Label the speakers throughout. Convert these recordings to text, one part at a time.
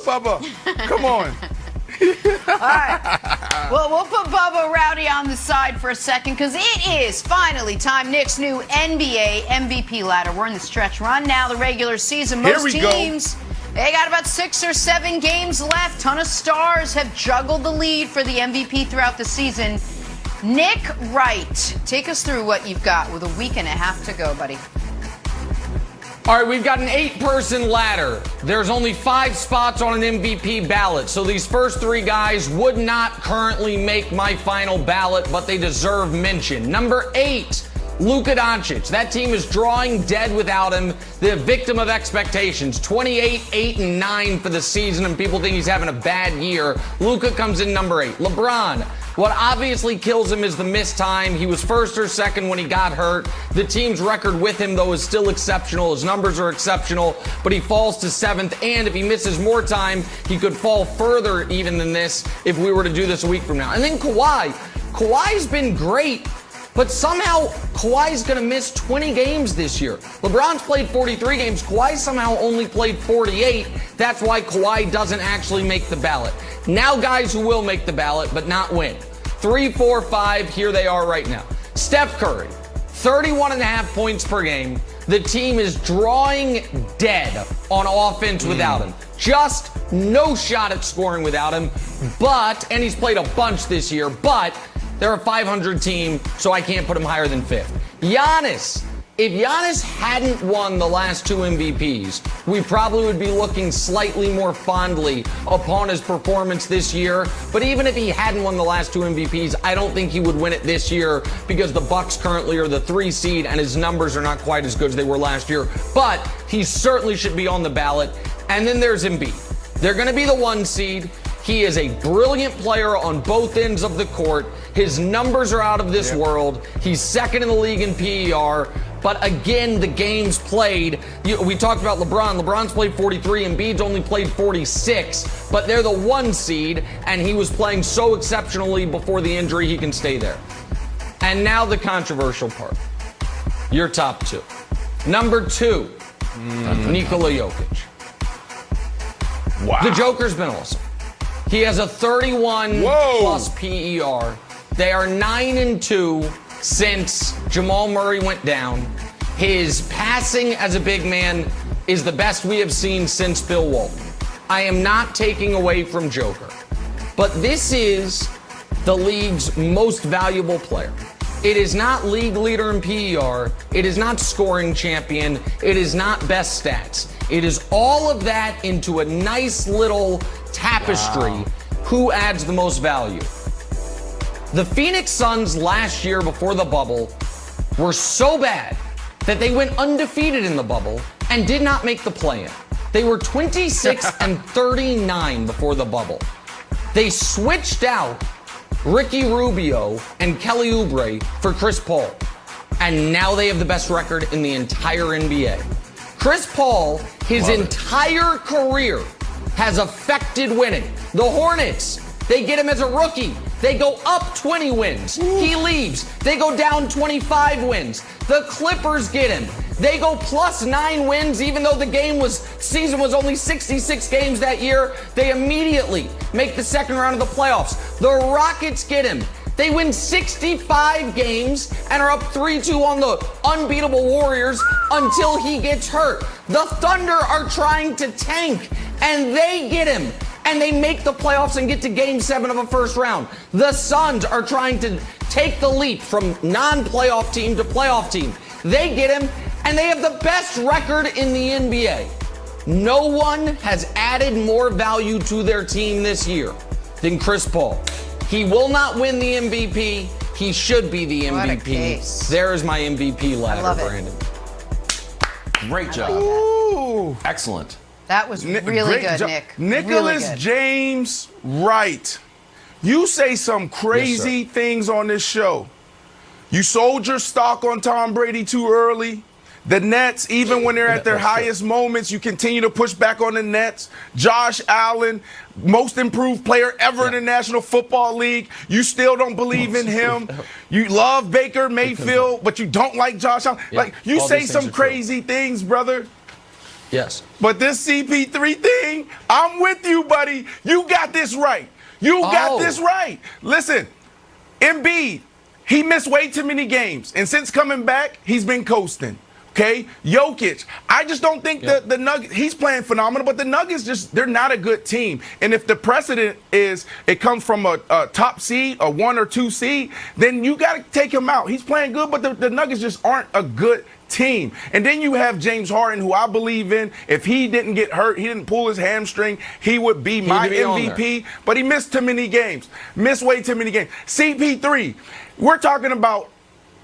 Speaker 1: Bubba. Come on.
Speaker 2: All right. Well, we'll put Bubba Rowdy on the side for a second because it is finally time. Nick's new NBA MVP ladder. We're in the stretch run now, the regular season. Most teams, they got about 6 or 7 games left. Ton of stars have juggled the lead for the MVP throughout the season. Nick Wright, take us through what you've got with a week and a half to go, buddy.
Speaker 3: All right, we've got an 8-person ladder. There's only 5 spots on an MVP ballot, so these first 3 guys would not currently make my final ballot, but they deserve mention. Number 8, Luka Doncic. That team is drawing dead without him. The victim of expectations. 28, 8, and 9 for the season, and people think he's having a bad year. Luka comes in number 8. LeBron. What obviously kills him is the missed time. He was first or second when he got hurt. The team's record with him, though, is still exceptional. His numbers are exceptional, but he falls to 7th. And if he misses more time, he could fall further even than this if we were to do this a week from now. And then Kawhi. Kawhi's been great, but somehow Kawhi's going to miss 20 games this year. LeBron's played 43 games. Kawhi somehow only played 48. That's why Kawhi doesn't actually make the ballot. Now guys who will make the ballot, but not win. 3, 4, 5, here they are right now. Steph Curry, 31.5 points per game. The team is drawing dead on offense without him. Just no shot at scoring without him. And he's played a bunch this year, but they're a 500 team, so I can't put him higher than 5th. Giannis. If Giannis hadn't won the last 2 MVPs, we probably would be looking slightly more fondly upon his performance this year. But even if he hadn't won the last 2 MVPs, I don't think he would win it this year because the Bucks currently are the 3 seed and his numbers are not quite as good as they were last year. But he certainly should be on the ballot. And then there's Embiid. They're going to be the 1 seed. He is a brilliant player on both ends of the court. His numbers are out of this world. He's 2nd in the league in PER. But again, the games played, we talked about LeBron. LeBron's played 43, Embiid's only played 46. But they're the 1 seed, and he was playing so exceptionally before the injury, he can stay there. And now the controversial part. Your top 2. Number 2, Nikola Jokic.
Speaker 1: Wow.
Speaker 3: The Joker's been awesome. He has a 31 plus PER. They are 9-2 since Jamal Murray went down. His passing as a big man is the best we have seen since Bill Walton. I am not taking away from Joker, but this is the league's most valuable player. It is not league leader in PER. It is not scoring champion. It is not best stats. It is all of that into a nice little tapestry. Wow. Who adds the most value? The Phoenix Suns last year before the bubble were so bad that they went undefeated in the bubble and did not make the play-in. They were 26-39 before the bubble. They switched out Ricky Rubio and Kelly Oubre for Chris Paul. And now they have the best record in the entire NBA. Chris Paul, his entire career, has affected winning. The Hornets, they get him as a rookie. They go up 20 wins. He leaves. They go down 25 wins. The Clippers get him. They go plus 9 wins, even though the season was only 66 games that year. They immediately make the second round of the playoffs. The Rockets get him. They win 65 games and are up 3-2 on the unbeatable Warriors until he gets hurt. The Thunder are trying to tank, and they get him. And they make the playoffs and get to Game 7 of a first round. The Suns are trying to take the leap from non-playoff team to playoff team. They get him, and they have the best record in the NBA. No one has added more value to their team this year than Chris Paul. He will not win the MVP. He should be the MVP.
Speaker 2: What a case.
Speaker 3: There is my MVP ladder, Brandon.
Speaker 4: Great job.
Speaker 1: Ooh.
Speaker 4: Excellent.
Speaker 2: That was really good, Nick.
Speaker 1: Nicholas
Speaker 2: really good.
Speaker 1: James Wright. You say some crazy things on this show. You sold your stock on Tom Brady too early. The Nets, even when they're at their highest moments, you continue to push back on the Nets. Josh Allen, most improved player ever in the National Football League. You still don't believe in him. You love Baker Mayfield, but you don't like Josh Allen. Like, you say some crazy things, brother.
Speaker 3: Yes.
Speaker 1: But this CP3 thing, I'm with you, buddy. You got this right. You got this right. Listen, Embiid, he missed way too many games. And since coming back, he's been coasting. Okay, Jokic. I just don't think the Nuggets, he's playing phenomenal, but the Nuggets they're not a good team. And if the precedent is it comes from a top seed, a 1 or 2 seed, then you got to take him out. He's playing good, but the Nuggets just aren't a good team. And then you have James Harden, who I believe in. If he didn't get hurt, he didn't pull his hamstring, he would be my MVP. But he missed too many games. Missed way too many games. CP3, we're talking about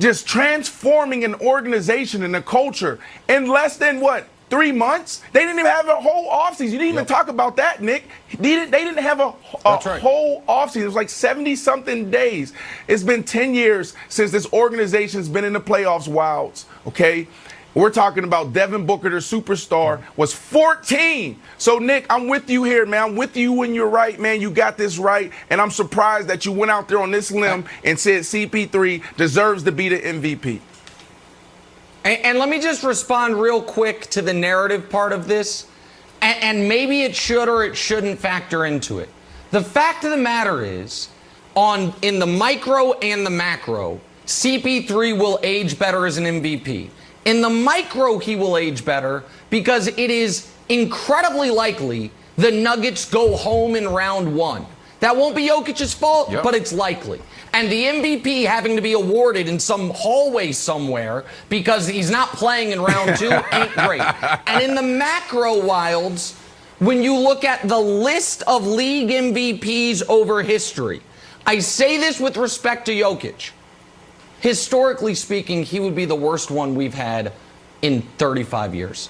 Speaker 1: just transforming an organization and a culture in less than 3 months? They didn't even have a whole offseason. You didn't even talk about that, Nick. They didn't have a whole offseason. It was like 70-something days. It's been 10 years since this organization's been in the playoffs, Wilds, okay? We're talking about Devin Booker, their superstar, was 14. So, Nick, I'm with you here, man. I'm with you when you're right, man. You got this right. And I'm surprised that you went out there on this limb and said CP3 deserves to be the MVP.
Speaker 3: And let me just respond real quick to the narrative part of this. And maybe it should or it shouldn't factor into it. The fact of the matter is, in the micro and the macro, CP3 will age better as an MVP. In the micro, he will age better because it is incredibly likely the Nuggets go home in round 1. That won't be Jokic's fault, but it's likely. And the MVP having to be awarded in some hallway somewhere because he's not playing in round 2 ain't great. And in the macro, Wilds, when you look at the list of league MVPs over history, I say this with respect to Jokic. Historically speaking, he would be the worst one we've had in 35 years.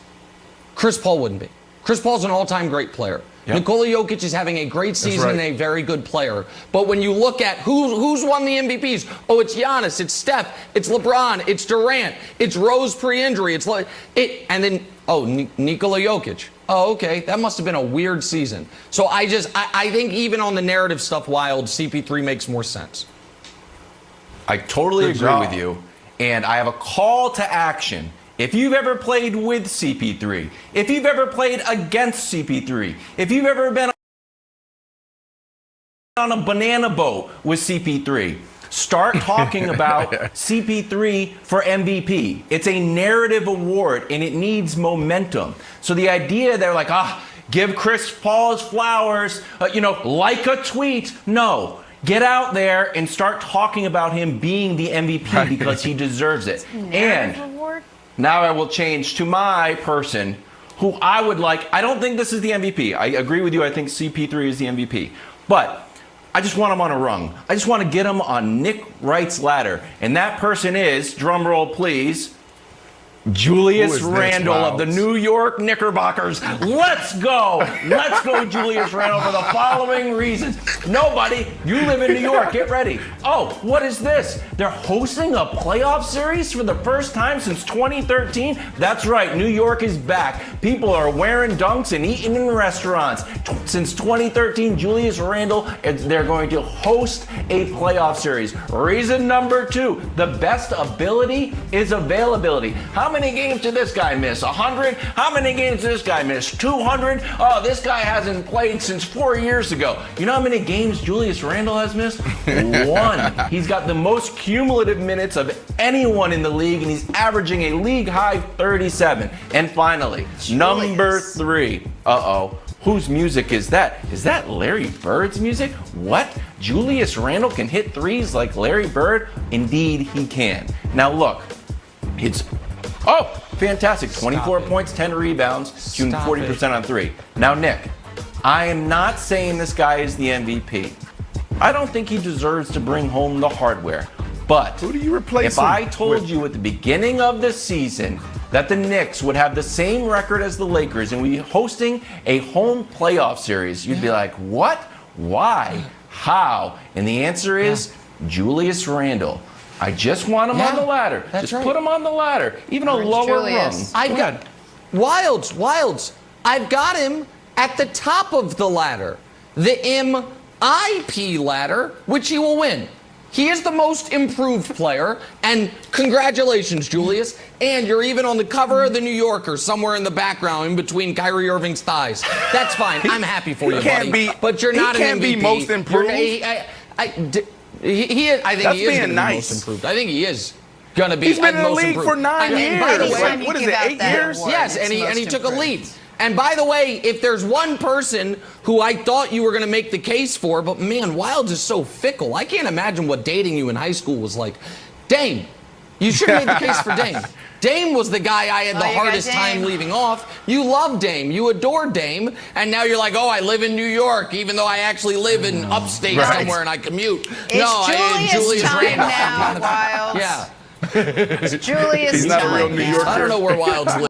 Speaker 3: Chris Paul wouldn't be. Chris Paul's an all-time great player. Nikola Jokic is having a great season and a very good player. But when you look at who's won the MVPs, it's Giannis, it's Steph, it's LeBron, it's Durant, it's Rose pre-injury, and then Nikola Jokic. Oh, okay, that must have been a weird season. So I think even on the narrative stuff, Wild, CP3 makes more sense.
Speaker 4: I totally agree with you, and I have a call to action. If you've ever played with CP3, if you've ever played against CP3, if you've ever been on a banana boat with CP3, start talking about CP3 for MVP. It's a narrative award, and it needs momentum. So the idea they're like, give Chris Paul his flowers, like a tweet. No. Get out there and start talking about him being the MVP because he deserves it. And now I will change to my person who I would like. I don't think this is the MVP. I agree with you. I think CP3 is the MVP. But I just want him on a rung. I just want to get him on Nick Wright's ladder. And that person is, drum roll please, Julius Randle of the New York Knickerbockers. Let's go. Let's go, Julius Randle, for the following reasons. Nobody, you live in New York, get ready. Oh, what is this? They're hosting a playoff series for the first time since 2013? That's right, New York is back. People are wearing dunks and eating in restaurants. Since 2013, Julius Randle, they're going to host a playoff series. Reason number 2, the best ability is availability. How many games did this guy miss? 100? How many games did this guy miss? 200? Oh, this guy hasn't played since 4 years ago. You know how many games Julius Randle has missed? 1. He's got the most cumulative minutes of anyone in the league, and he's averaging a league-high 37. And finally, number 3. Whose music is that? Is that Larry Bird's music? What? Julius Randle can hit threes like Larry Bird? Indeed, he can. Now look, fantastic. 24 points, 10 rebounds, shooting 40% on 3. Now, Nick, I am not saying this guy is the MVP. I don't think he deserves to bring home the hardware. But
Speaker 1: who do you replace
Speaker 4: if I told you at the beginning of the season that the Knicks would have the same record as the Lakers and we'd be hosting a home playoff series, you'd be like, what? Why? How? And the answer is Julius Randle. I just want him on the ladder. Just put him on the ladder. Even a lower rung.
Speaker 3: I've got Wilds. I've got him at the top of the ladder. The MIP ladder, which he will win. He is the most improved player, and congratulations, Julius. And you're even on the cover of the New Yorker, somewhere in the background, in between Kyrie Irving's thighs. That's fine. I'm happy for you, buddy. But you're not an MVP.
Speaker 1: He can't be most improved.
Speaker 3: I think he is going to be most improved. I think he is going to be.
Speaker 1: He's been in the
Speaker 3: most
Speaker 1: league
Speaker 3: improved.
Speaker 1: for 9 years.
Speaker 2: By the way,
Speaker 1: Like, what is it, 8 years?
Speaker 3: Yes, and he took a leap. And by the way, if there's one person who I thought you were going to make the case for, but man, Wildes is so fickle. I can't imagine what dating you in high school was like. Dame. You should have made the case for Dame. Dame was the guy I had the hardest time leaving off. You love Dame. You adore Dame. And now you're like, oh, I live in New York, even though I actually live in upstate somewhere and I commute.
Speaker 2: It's Julius time now, Wildes.
Speaker 3: Yeah.
Speaker 2: It's Julius
Speaker 1: He's not a real
Speaker 2: time
Speaker 1: New
Speaker 2: now.
Speaker 1: Yorker.
Speaker 3: I don't know where Wildes lives.